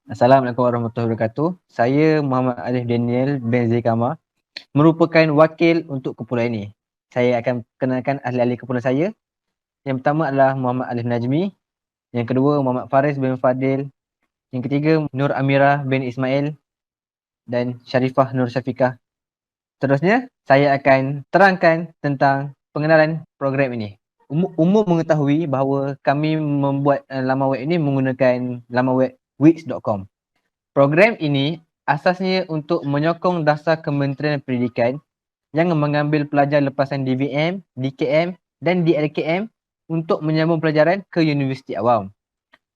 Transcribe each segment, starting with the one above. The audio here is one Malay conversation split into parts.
Assalamualaikum warahmatullahi wabarakatuh. Saya Muhammad Alif Daniel bin Zikama, merupakan wakil untuk kumpulan ini. Saya akan kenalkan ahli-ahli kumpulan saya. Yang pertama adalah Muhammad Alif Najmi, yang kedua Muhammad Faris bin Fadil, yang ketiga Nur Amirah bin Ismail dan Sharifah Nur Syafiqah. Seterusnya, saya akan terangkan tentang pengenalan program ini. Umum mengetahui bahawa kami membuat laman web ini menggunakan laman web wix.com. Program ini asasnya untuk menyokong dasar Kementerian Pendidikan yang mengambil pelajar lepasan DVM, DKM dan DLKM untuk menyambung pelajaran ke universiti awam.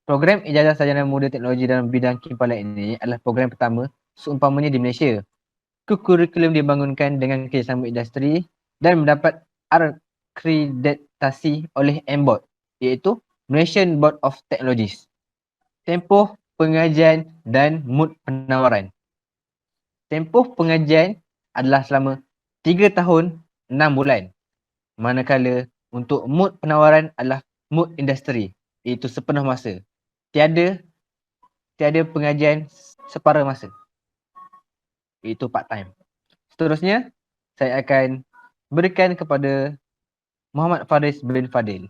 Program Ijazah Sarjana Muda Teknologi dalam bidang kimpalan ini adalah program pertama seumpamanya di Malaysia. Kurikulum dibangunkan dengan kerjasama industri dan mendapat akreditasi oleh MBOT, iaitu Malaysian Board of Technologies. Tempoh pengajian dan mood penawaran. Tempoh pengajian adalah selama 3 tahun 6 bulan. Manakala untuk mood penawaran adalah mood industri, iaitu sepenuh masa. Tiada pengajian separuh masa, iaitu part time. Seterusnya, saya akan berikan kepada Muhammad Faris bin Fadil.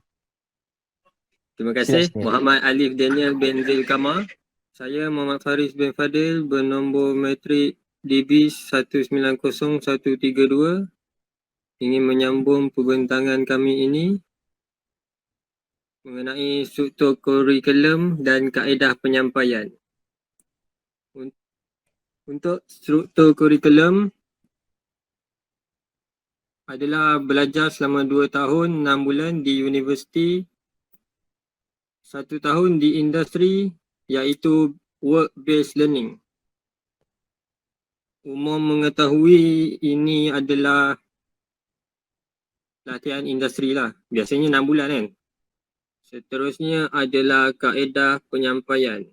Terima kasih. Muhammad Alif Daniel bin Zilkama. Saya Muhammad Faris bin Fadil bernombor matrik DB 190132. Ingin menyambung perbentangan kami ini mengenai struktur kurikulum dan kaedah penyampaian. Untuk struktur kurikulum adalah belajar selama 2 tahun 6 bulan di universiti, 1 tahun di industri, iaitu work-based learning. Umum mengetahui ini adalah latihan industri lah. Biasanya 6 bulan kan. Seterusnya adalah kaedah penyampaian.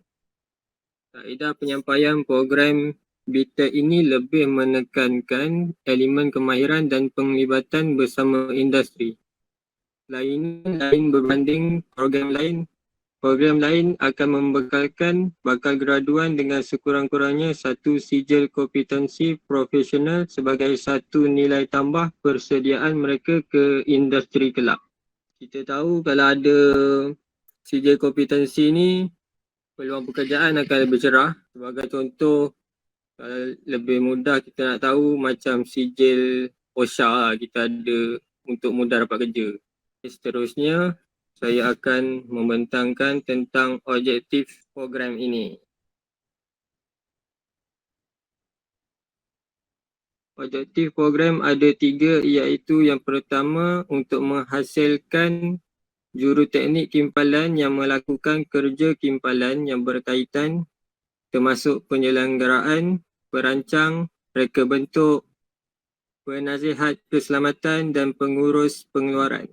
Kaedah penyampaian program BTEC ini lebih menekankan elemen kemahiran dan penglibatan bersama industri. Lain berbanding program lain. Program lain akan membekalkan bakal graduan dengan sekurang-kurangnya 1 sijil kompetensi profesional sebagai 1 nilai tambah persediaan mereka ke industri kelak. Kita tahu kalau ada sijil kompetensi ni, peluang pekerjaan akan lebih cerah. Sebagai contoh, kalau lebih mudah kita nak tahu macam sijil OSHA lah kita ada untuk mudah dapat kerja. Seterusnya, saya akan membentangkan tentang objektif program ini. Objektif program ada 3, iaitu yang pertama untuk menghasilkan juruteknik kimpalan yang melakukan kerja kimpalan yang berkaitan termasuk penyelenggaraan, perancang, reka bentuk, penasihat keselamatan dan pengurus pengeluaran.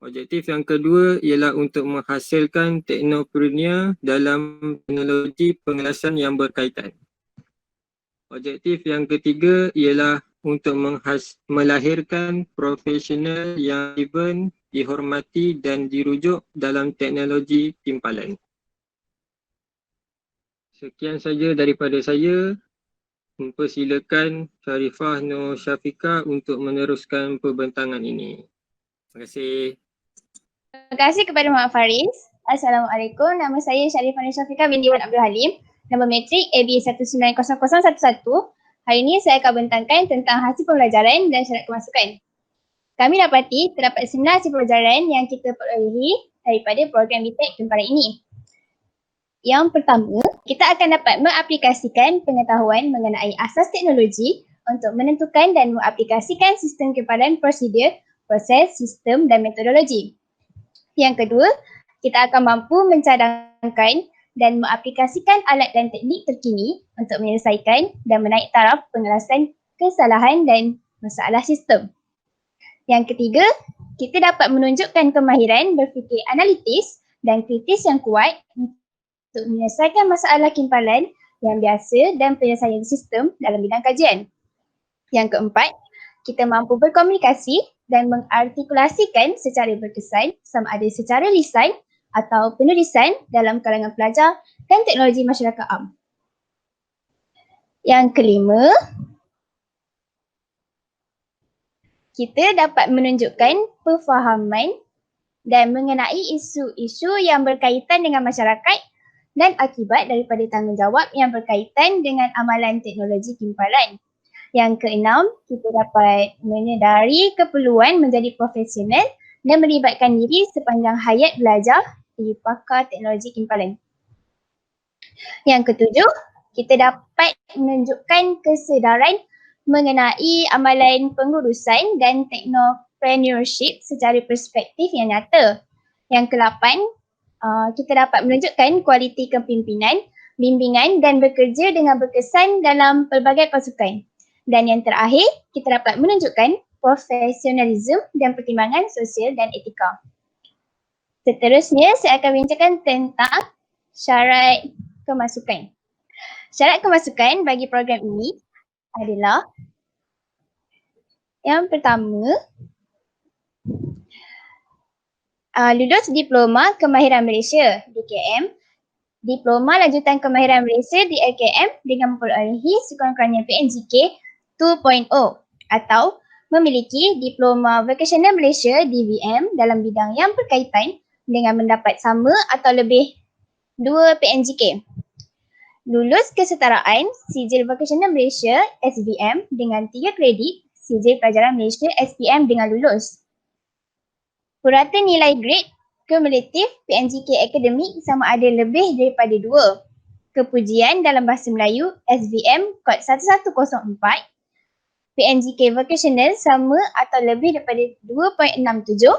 Objektif yang kedua ialah untuk menghasilkan teknopreneur dalam teknologi pengelasan yang berkaitan. Objektif yang ketiga ialah untuk melahirkan profesional yang even, dihormati dan dirujuk dalam teknologi timpalan. Sekian saja daripada saya. Mempersilakan Sharifah Nur Syafiqah untuk meneruskan perbentangan ini. Terima kasih. Terima kasih kepada Muhammad Faris. Assalamualaikum. Nama saya Sharifah Nur Syafiqah binti Wan Abdul Halim. Nombor matrik AB 190011. Hari ini saya akan bentangkan tentang hasil pembelajaran dan syarat kemasukan. Kami dapati terdapat senar hasil pembelajaran yang kita perolehi daripada program BTEC Kempalan ini. Yang pertama, kita akan dapat mengaplikasikan pengetahuan mengenai asas teknologi untuk menentukan dan mengaplikasikan sistem kempalan prosedur, proses, sistem dan metodologi. Yang kedua, kita akan mampu mencadangkan dan mengaplikasikan alat dan teknik terkini untuk menyelesaikan dan menaik taraf pengelasan kesalahan dan masalah sistem. Yang ketiga, kita dapat menunjukkan kemahiran berfikir analitis dan kritis yang kuat untuk menyelesaikan masalah kimpalan yang biasa dan penyelesaian sistem dalam bidang kajian. Yang keempat, kita mampu berkomunikasi dan mengartikulasikan secara berkesan sama ada secara lisan, atau penulisan dalam kalangan pelajar dan teknologi masyarakat am. Yang kelima, kita dapat menunjukkan perfahaman dan mengenai isu-isu yang berkaitan dengan masyarakat dan akibat daripada tanggungjawab yang berkaitan dengan amalan teknologi kimpalan. Yang keenam, kita dapat menyedari keperluan menjadi profesional dan melibatkan diri sepanjang hayat belajar di pakar teknologi kimpalan. Yang ketujuh, kita dapat menunjukkan kesedaran mengenai amalan pengurusan dan technopreneurship secara perspektif yang nyata. Yang ke-8, kita dapat menunjukkan kualiti kepimpinan, bimbingan dan bekerja dengan berkesan dalam pelbagai pasukan. Dan yang terakhir, kita dapat menunjukkan profesionalisme dan pertimbangan sosial dan etika. Seterusnya, saya akan bincangkan tentang syarat kemasukan. Syarat kemasukan bagi program ini adalah yang pertama, lulus Diploma Kemahiran Malaysia DKM, Diploma Lanjutan Kemahiran Malaysia di LKM dengan memperolehi sekurang-kurangnya PNGK 2.0 atau memiliki Diploma Vocational Malaysia DVM dalam bidang yang berkaitan dengan mendapat sama atau lebih 2 PNGK. Lulus kesetaraan Sijil Vocational Malaysia SVM dengan 3 kredit Sijil Pelajaran Malaysia SPM dengan lulus. Purata nilai grade kumulatif PNGK akademik sama ada lebih daripada 2. Kepujian dalam bahasa Melayu SVM kod 1104. PNGK vocational sama atau lebih daripada 2.67.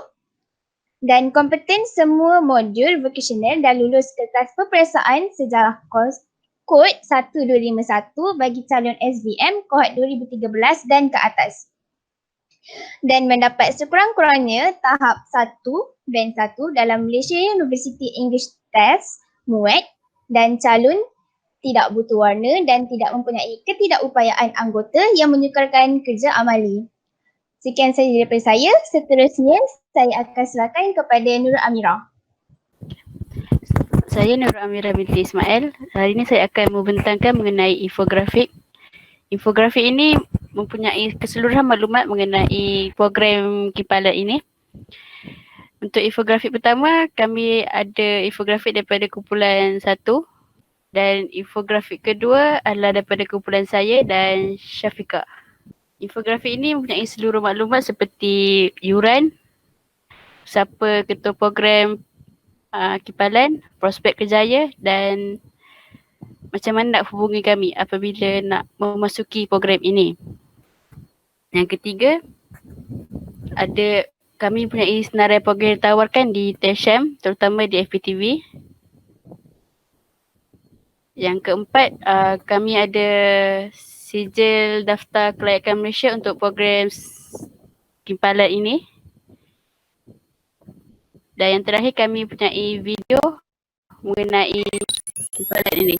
Dan kompeten semua modul vocational dan lulus kertas peperiksaan sejarah kos kod 1251 bagi calon SVM kod 2013 dan ke atas. Dan mendapat sekurang-kurangnya tahap 1 band 1 dalam Malaysia University English Test MUET dan calon tidak butuh warna dan tidak mempunyai ketidakupayaan anggota yang menyukarkan kerja amali. Sekian saja daripada saya. Seterusnya saya akan silakan kepada Nurul Amirah. Saya Nurul Amirah binti Ismail. Hari ini saya akan membentangkan mengenai infografik. Infografik ini mempunyai keseluruhan maklumat mengenai program kimpalan ini. Untuk infografik pertama, kami ada infografik daripada kumpulan 1 dan infografik kedua adalah daripada kumpulan saya dan Syafiqah. Infografik ini mempunyai seluruh maklumat seperti yuran, siapa ketua program kimpalan, prospek kerjaya dan macam mana nak hubungi kami apabila nak memasuki program ini. Yang ketiga, kami mempunyai senarai program yang ditawarkan di TESHAM, terutama di FPTV. Yang keempat, kami ada sijil daftar kelayakan Malaysia untuk program kimpalan ini. Dan yang terakhir, kami mempunyai video mengenai kimpalan ini.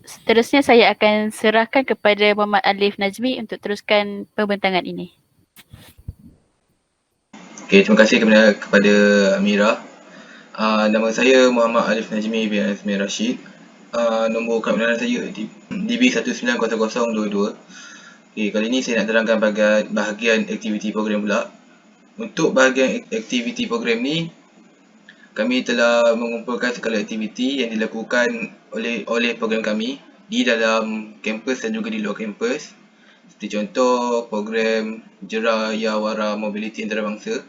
seterusnya saya akan serahkan kepada Muhammad Alif Nazmi untuk teruskan pembentangan ini. Okey, terima kasih kepada Amira. Nama saya Muhammad Alif Najmi bin Azmi Rashid. Nombor kad pengenalan saya DB190022. Okey, kali ini saya nak terangkan bahagian aktiviti program pula. Untuk bahagian aktiviti program ni, kami telah mengumpulkan segala aktiviti yang dilakukan oleh program kami di dalam kampus dan juga di luar kampus. Seperti contoh program Jerayawara Mobiliti Antarabangsa,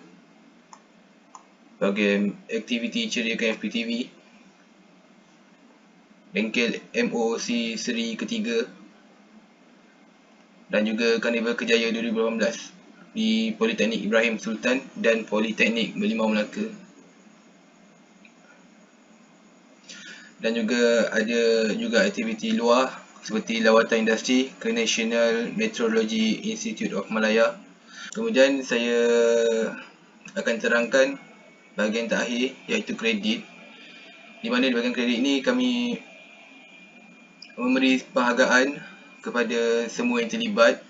program aktiviti ceriakan FPTV, bengkel MOOC seri ketiga dan juga Karnival Kejaya 2018 di Politeknik Ibrahim Sultan dan Politeknik Merlimau Melaka. Dan juga ada juga aktiviti luar seperti lawatan industri ke National Meteorology Institute of Malaya. Kemudian saya akan terangkan bahagian terakhir iaitu kredit, di mana di bahagian kredit ini kami memberi penghargaan kepada semua yang terlibat.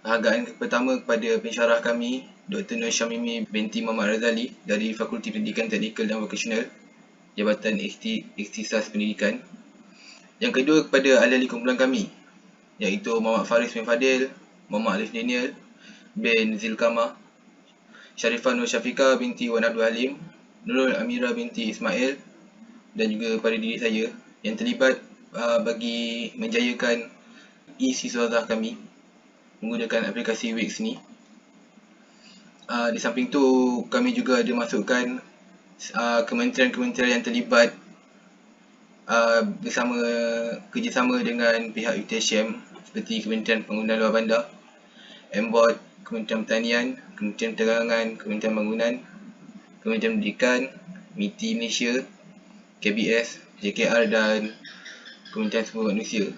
Penghargaan pertama kepada pensyarah kami Dr. Nur Syamimi binti Muhammad Razali dari Fakulti Pendidikan Teknikal dan Vokasional, Jabatan Ikhtisas Pendidikan. Yang kedua kepada ahli-ahli kumpulan kami iaitu Muhammad Faris bin Fadil, Muhammad Alif Daniel bin Zilkama, Sharifah Nur Syafiqah binti Wan Abdul Halim, Nurul Amira binti Ismail, dan juga pada diri saya yang terlibat bagi menjayakan e-siswazah kami menggunakan aplikasi Wix ni. Di samping tu kami juga ada masukkan kementerian-kementerian yang terlibat kerjasama dengan pihak UTSM seperti Kementerian Pengguna Luar Bandar, MBOT, Kementerian Pertanian, Kementerian Perdagangan, Kementerian Bangunan, Kementerian Pendidikan, MITI Malaysia, KBS, JKR dan Kementerian Sumber Manusia.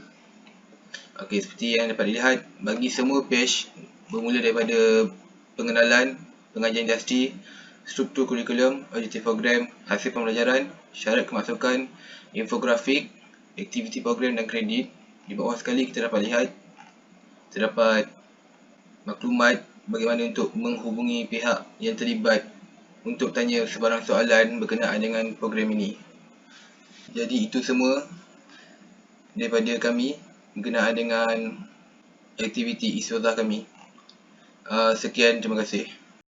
Okey, seperti yang dapat dilihat, bagi semua page bermula daripada pengenalan, pengajian industri, struktur kurikulum, objektif program, hasil pembelajaran, syarat kemasukan, infografik, aktiviti program dan kredit. Di bawah sekali kita dapat lihat terdapat maklumat bagaimana untuk menghubungi pihak yang terlibat untuk tanya sebarang soalan berkenaan dengan program ini. Jadi itu semua daripada kami berkenaan dengan aktiviti iswazah kami. Sekian, terima kasih.